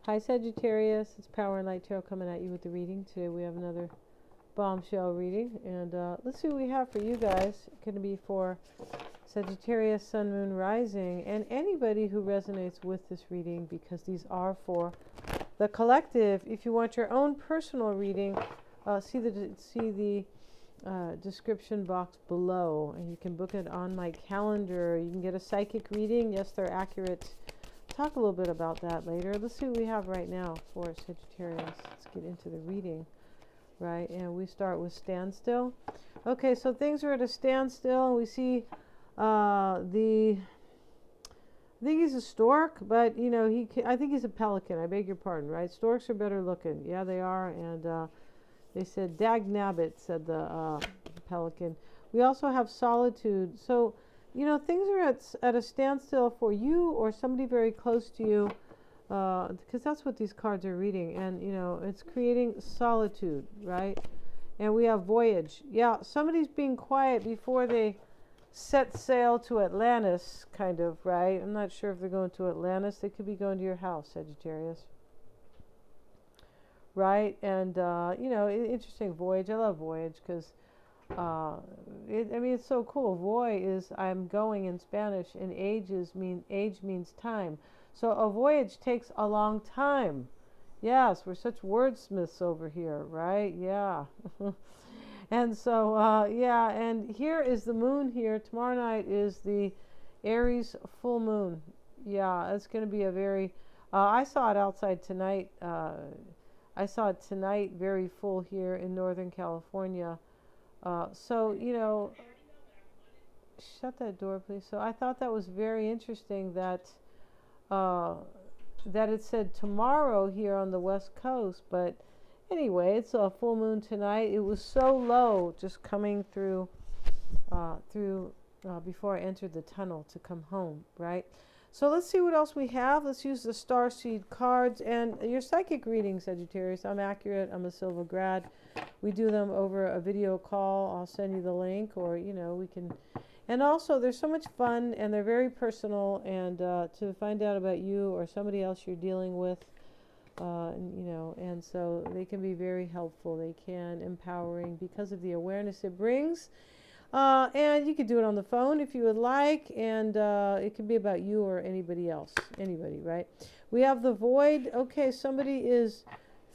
Hi Sagittarius, it's Power and Light Tarot coming at you with the reading. Today we have another bombshell reading, and let's see what we have for you guys. It's going to be for Sagittarius, Sun, Moon, Rising, and anybody who resonates with this reading, because these are for the collective. If you want your own personal reading, see the description box below, and you can book it on my calendar. You can get a psychic reading. Yes, they're accurate. Talk a little bit about that later. Let's see what we have right now for Sagittarius. Let's get into the reading, right? And we start with standstill. Okay, so things are at a standstill. We see I think he's a stork, but you know, I think he's a pelican. I beg your pardon, right? Storks are better looking. Yeah, they are. And they said, "Dag nabbit," said the pelican. We also have solitude. So, you know, things are at a standstill for you or somebody very close to you, because that's what these cards are reading. And, you know, it's creating solitude, right? And we have voyage. Yeah, somebody's being quiet before they set sail to Atlantis, kind of, right? I'm not sure if they're going to Atlantis. They could be going to your house, Sagittarius. Right? And, you know, interesting, voyage. I love voyage because I mean, it's so cool. Voy is I'm going in Spanish, and age means time. So a voyage takes a long time. Yes, we're such wordsmiths over here, right? Yeah. And so, yeah, and here is the moon here. Tomorrow night is the Aries full moon. Yeah, it's going to be a very, I saw it outside tonight. I saw it tonight very full here in Northern California. So, you know, shut that door, please. So I thought that was very interesting that that it said tomorrow here on the West Coast. But anyway, it's a full moon tonight. It was so low just coming through before I entered the tunnel to come home, right? So let's see what else we have. Let's use the Starseed cards and your psychic reading, Sagittarius. I'm accurate. I'm a Silva grad. We do them over a video call. I'll send you the link, or, you know, we can. And also, they're so much fun, and they're very personal. And to find out about you or somebody else you're dealing with, you know, and so they can be very helpful. They can empowering because of the awareness it brings. And you could do it on the phone if you would like, and it could be about you or anybody else, anybody, right? We have the void. Okay, somebody is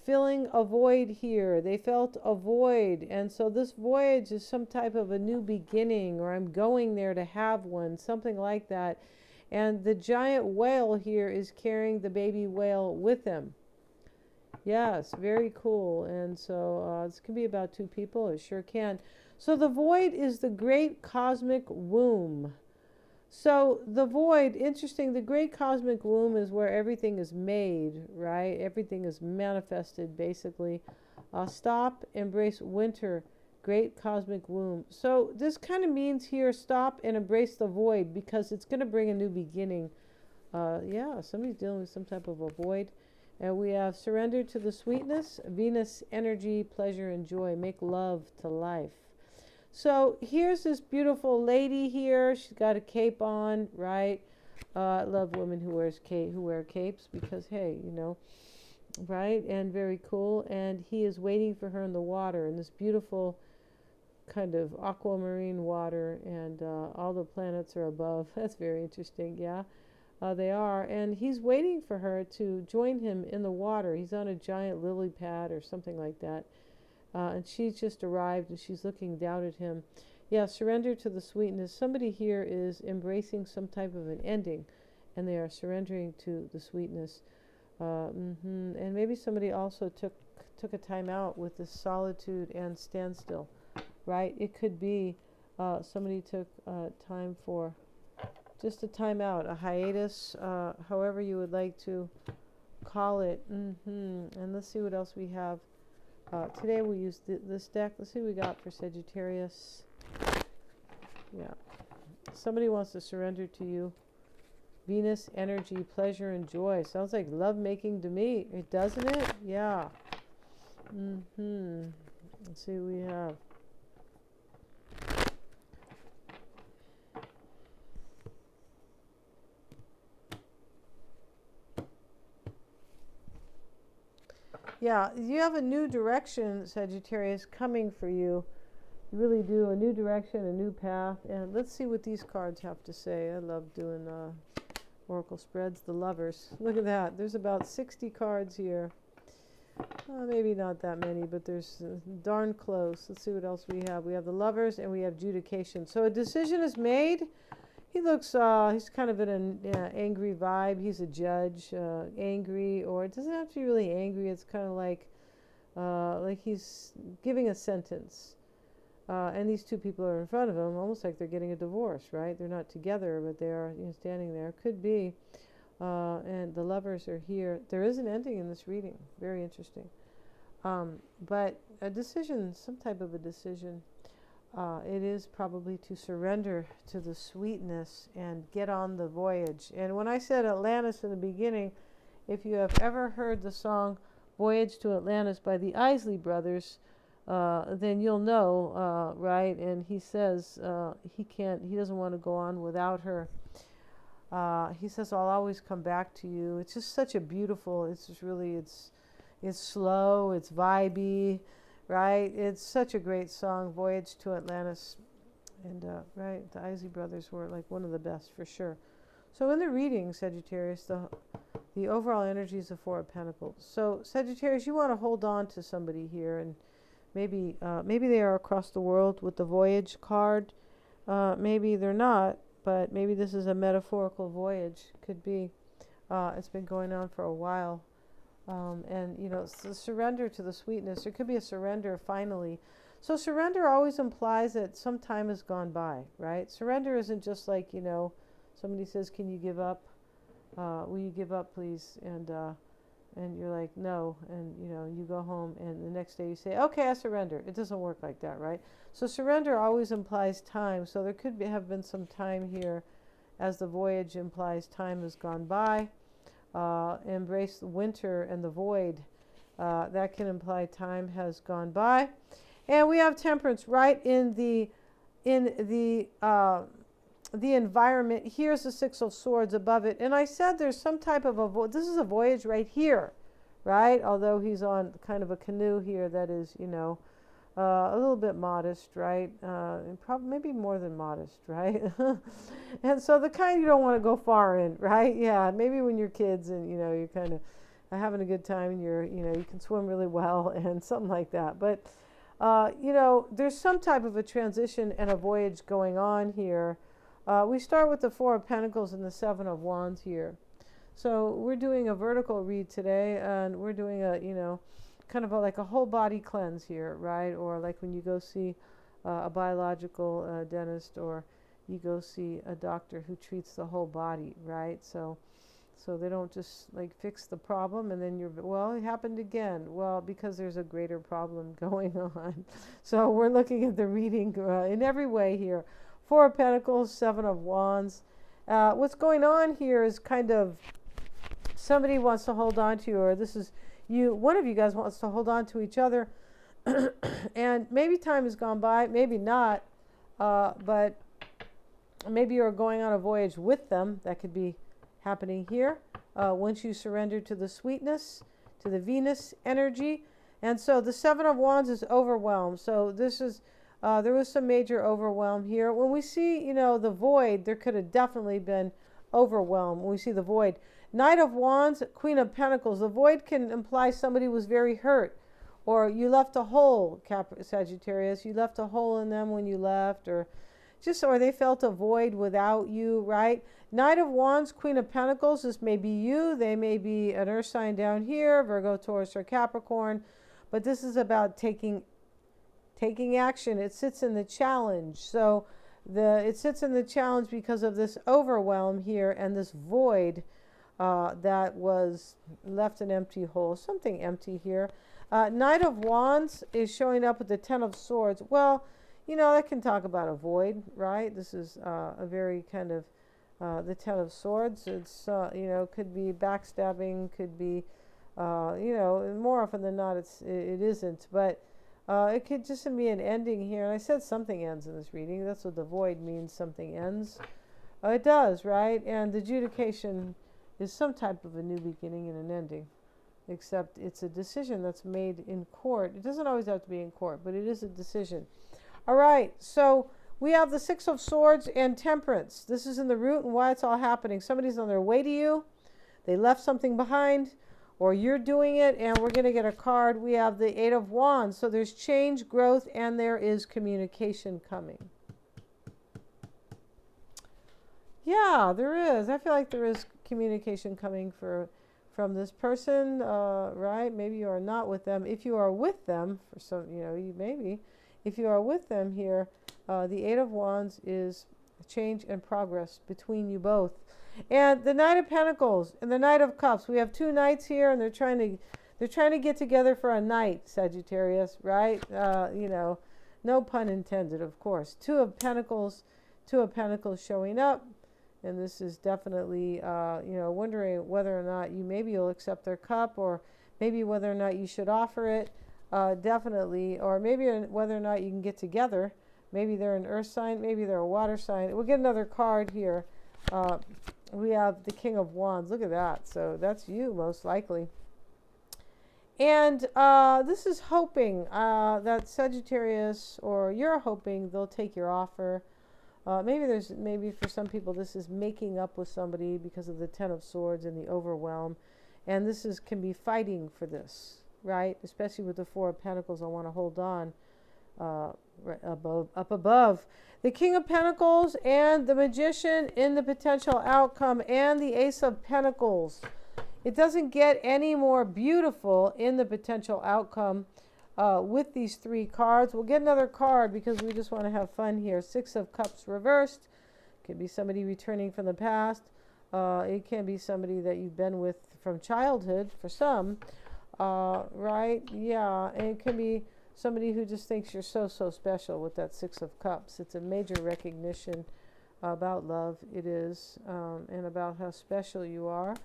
filling a void here. They felt a void, and so this voyage is some type of a new beginning, or I'm going there to have one, something like that. And the giant whale here is carrying the baby whale with him. Yes, very cool. And so this can be about two people. It sure can. So the void is the great cosmic womb. So the void, interesting, the great cosmic womb is where everything is made, right? Everything is manifested, basically. Stop, embrace winter, great cosmic womb. So this kind of means here, stop and embrace the void, because it's going to bring a new beginning. Yeah, somebody's dealing with some type of a void. And we have surrender to the sweetness, Venus energy, pleasure, and joy. Make love to life. So here's this beautiful lady here. She's got a cape on, right? I love women who wear capes, because, hey, you know, right? And very cool. And he is waiting for her in the water, in this beautiful kind of aquamarine water, and all the planets are above. That's very interesting, yeah. They are, and he's waiting for her to join him in the water. He's on a giant lily pad or something like that. And she's just arrived, and she's looking down at him. Yeah, surrender to the sweetness. Somebody here is embracing some type of an ending, and they are surrendering to the sweetness. And maybe somebody also took a time out with this solitude and standstill, right? It could be somebody took time for just a time out, a hiatus, however you would like to call it. And let's see what else we have. Today we use this deck. Let's see what we got for Sagittarius. Yeah. Somebody wants to surrender to you. Venus energy, pleasure, and joy. Sounds like love making to me. It doesn't it? Yeah. Let's see what we have. Yeah, you have a new direction, Sagittarius, coming for you. You really do. A new direction, a new path. And let's see what these cards have to say. I love doing oracle spreads. The Lovers. Look at that. There's about 60 cards here. Maybe not that many, but there's darn close. Let's see what else we have. We have the Lovers and we have Judication. So a decision is made. He looks, he's kind of in an angry vibe. He's a judge, angry, or it doesn't have to be really angry. It's kind of like he's giving a sentence. And these two people are in front of him, almost like they're getting a divorce, right? They're not together, but they are, standing there. Could be. And the Lovers are here. There is an ending in this reading. Very interesting. But a decision, some type of a decision. It is probably to surrender to the sweetness and get on the voyage. And when I said Atlantis in the beginning, if you have ever heard the song Voyage to Atlantis by the Isley Brothers, then you'll know, right? And he says he doesn't want to go on without her. He says, I'll always come back to you. It's just such a beautiful, it's just really, it's slow, it's vibey. Right? It's such a great song, Voyage to Atlantis. And, right, the Isley Brothers were like one of the best for sure. So in the reading, Sagittarius, the overall energy is the Four of Pentacles. So Sagittarius, you want to hold on to somebody here, and maybe they are across the world with the Voyage card. Maybe they're not, but maybe this is a metaphorical voyage. Could be. It's been going on for a while. And, it's the surrender to the sweetness. There could be a surrender finally. So surrender always implies that some time has gone by, right? Surrender isn't just like, somebody says, can you give up? Will you give up, please? And you're like, no. And, you go home and the next day you say, okay, I surrender. It doesn't work like that, right? So surrender always implies time. So there could have been some time here, as the voyage implies time has gone by. Embrace the winter and the void. That can imply time has gone by. And we have Temperance right in the environment. Here's the Six of Swords above it. And I said there's some type of this is a voyage right here, right? Although he's on kind of a canoe here that is, a little bit modest, right? And probably maybe more than modest, right? And so the kind you don't want to go far in, right? Yeah, maybe when you're kids and you're kind of having a good time and you can swim really well and something like that. But there's some type of a transition and a voyage going on here. We start with the Four of Pentacles and the Seven of Wands here. So we're doing a vertical read today, and we're doing a kind of like a whole body cleanse here, right? Or like when you go see a biological dentist, or you go see a doctor who treats the whole body, right? So they don't just like fix the problem and then it happened again. Well, because there's a greater problem going on. So we're looking at the reading in every way here. Four of Pentacles, Seven of Wands. What's going on here is kind of somebody wants to hold on to you, or this is one of you guys wants to hold on to each other. And maybe time has gone by, maybe not, but maybe you're going on a voyage with them. That could be happening here. Once you surrender to the sweetness, to the Venus energy. And so the Seven of Wands is overwhelmed. So this is, there was some major overwhelm here. When we see, the void, there could have definitely been overwhelm. When we see the void. Knight of Wands, Queen of Pentacles. The void can imply somebody was very hurt, or you left a hole, Sagittarius. You left a hole in them when you left, or they felt a void without you, right? Knight of Wands, Queen of Pentacles. This may be you. They may be an earth sign down here, Virgo, Taurus, or Capricorn. But this is about taking action. It sits in the challenge. So it sits in the challenge because of this overwhelm here and this void. That was left an empty hole, something empty here. Knight of Wands is showing up with the Ten of Swords. Well, that can talk about a void, right? This is a very kind of the Ten of Swords. It's, could be backstabbing, could be, more often than not, it isn't. But it could just be an ending here. And I said something ends in this reading. That's what the void means, something ends. It does, right? And the Judication is some type of a new beginning and an ending. except it's a decision that's made in court. It doesn't always have to be in court, but it is a decision. All right, so we have the Six of Swords and Temperance. This is in the root and why it's all happening. Somebody's on their way to you. They left something behind, or you're doing it, and we're going to get a card. We have the Eight of Wands. So there's change, growth, and there is communication coming. Yeah, there is. I feel like there is communication coming from this person, right? Maybe you are not with them. If you are with them, for some, you maybe. If you are with them here, the Eight of Wands is change and progress between you both. And the Knight of Pentacles and the Knight of Cups. We have two knights here, and they're trying to get together for a night, Sagittarius, right? No pun intended, of course. Two of Pentacles showing up. And this is definitely, wondering whether or not you'll accept their cup, or maybe whether or not you should offer it, definitely, or maybe whether or not you can get together. Maybe they're an earth sign, maybe they're a water sign. We'll get another card here. We have the King of Wands. Look at that. So that's you, most likely. And this is hoping that Sagittarius, or you're hoping they'll take your offer. Maybe for some people this is making up with somebody because of the Ten of Swords and the overwhelm, and this can be fighting for this, right? Especially with the Four of Pentacles, I want to hold on right up above. The King of Pentacles and the Magician in the potential outcome, and the Ace of Pentacles. It doesn't get any more beautiful in the potential outcome. With these three cards. We'll get another card because we just want to have fun here. Six of Cups reversed. Could be somebody returning from the past. It can be somebody that you've been with from childhood for some. Right? Yeah. And it can be somebody who just thinks you're so special with that Six of Cups. It's a major recognition about love. It is. And about how special you are.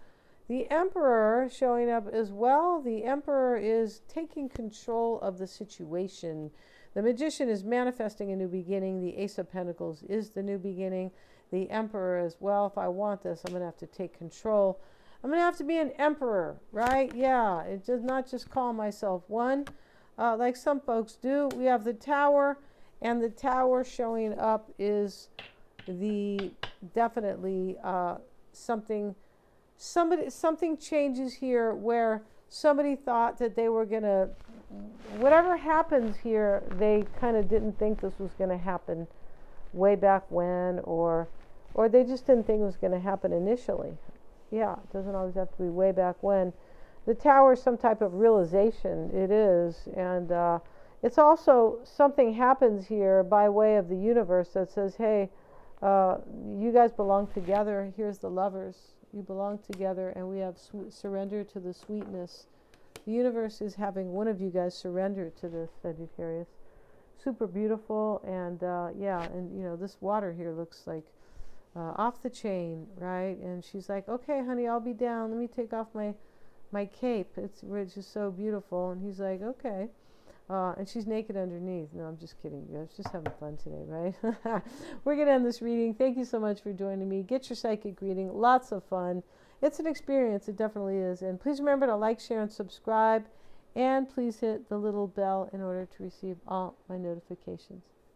The Emperor showing up as well. The Emperor is taking control of the situation. The Magician is manifesting a new beginning. The Ace of Pentacles is the new beginning. The Emperor as well. If I want this, I'm going to have to take control. I'm going to have to be an emperor, right? Yeah, it does not just call myself one like some folks do. We have the Tower, and the Tower showing up is definitely something changes here, where somebody thought that they were gonna, whatever happens here, they kind of didn't think this was going to happen way back when, or they just didn't think it was going to happen initially. Yeah, it doesn't always have to be way back when. The Tower is some type of realization. It is. And it's also something happens here by way of the universe that says, hey, you guys belong together. Here's the Lovers. You belong together, and we have surrender to the sweetness. The universe is having one of you guys surrender to this, Sagittarius. Super beautiful, and yeah, and this water here looks like off the chain, right? And she's like, okay, honey, I'll be down. Let me take off my cape. It's just so beautiful. And he's like, okay. And she's naked underneath. No, I'm just kidding, you guys. Just having fun today, right? We're going to end this reading. Thank you so much for joining me. Get your psychic reading. Lots of fun. It's an experience. It definitely is. And please remember to like, share, and subscribe. And please hit the little bell in order to receive all my notifications.